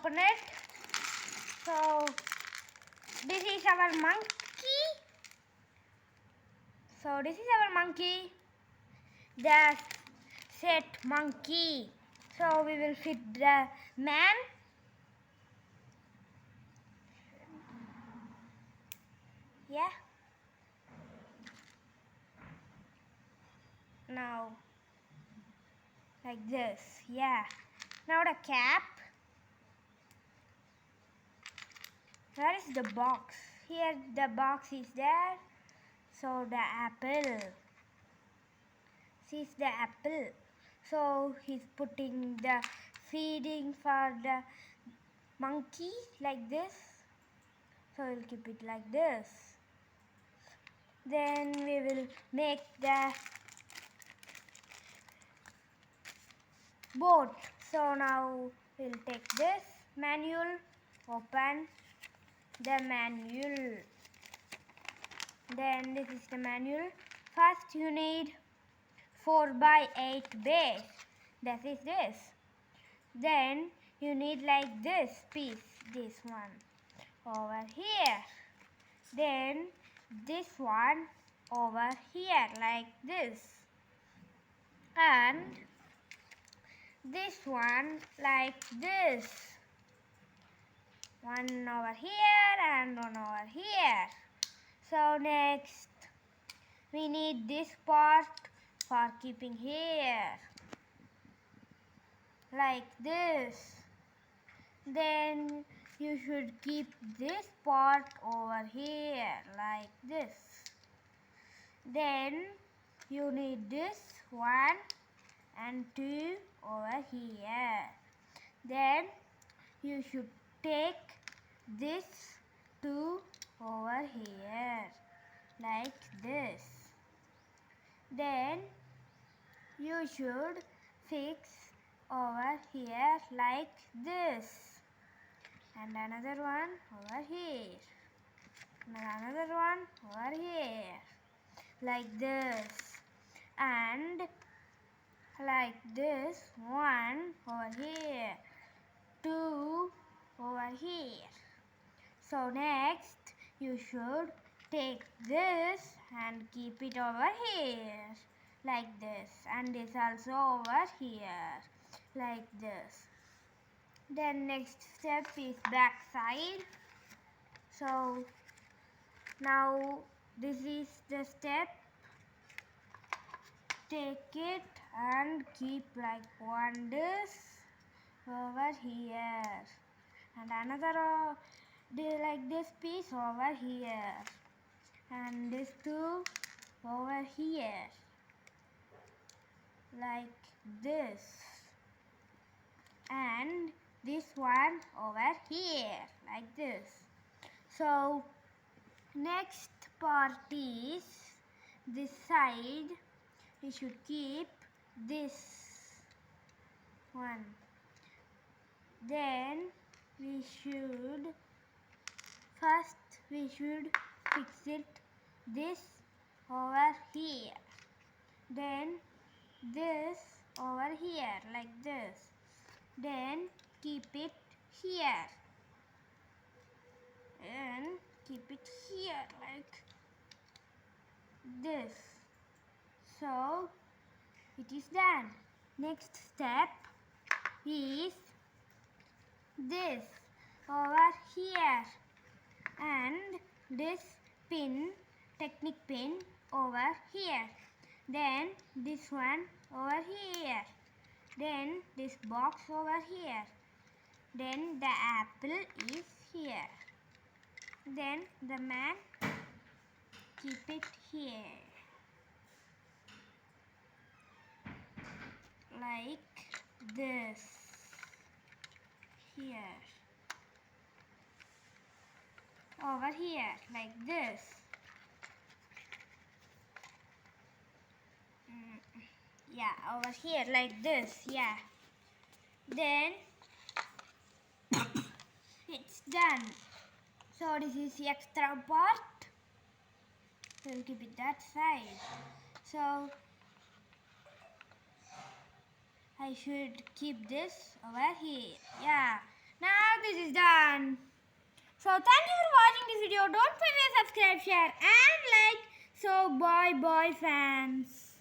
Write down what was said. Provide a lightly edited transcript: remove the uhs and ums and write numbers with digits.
open it. So this is our monkey. So this is our monkey. The set monkey. So we will fit the man. Yeah. Now like this. Yeah. Now the cap. Where is the box? Here the box is there. So the apple. Sees the apple. So he's putting the feeding for the monkey like this. So we'll keep it like this. Then we will make the boat. So now we'll take this manual, open the manual. Then this is the manual. First you need 4x8 base. That is this. Then you need like this piece, this one over here. Then this one over here like this. And this one like this. One over here and one over here. So next we need this part for keeping here like this. Then you should keep this part over here like this. Then you need this 1 and 2 over here. Then you should take this 2 over here like this. Then you should fix over here like this. And another one over here. And another one over here. Like this. And like this. 1 over here. 2 over here. So next you should take this and keep it over here like this, and this also over here like this. Then next step is back side. So now this is the step. Take it and keep like one this over here and another like this piece over here and this two over here like this, and this one over here like this. So next part is this side. We should keep this one. Then we should fix it this over here. Then this over here like this. Then keep it here. And keep it here like this. So it is done. Next step is this over here and this pin, technique pin over here. Then this one over here. Then this box over here. Then the apple is here. Then the man, keep it here like this here, over here like this. Yeah, over here like this. Yeah, then it's done. So this is the extra part. We'll keep it that side. So I should keep this over here. Yeah, Now this is done. So thank you for watching this video. Don't forget to subscribe, share and like. So bye bye fans.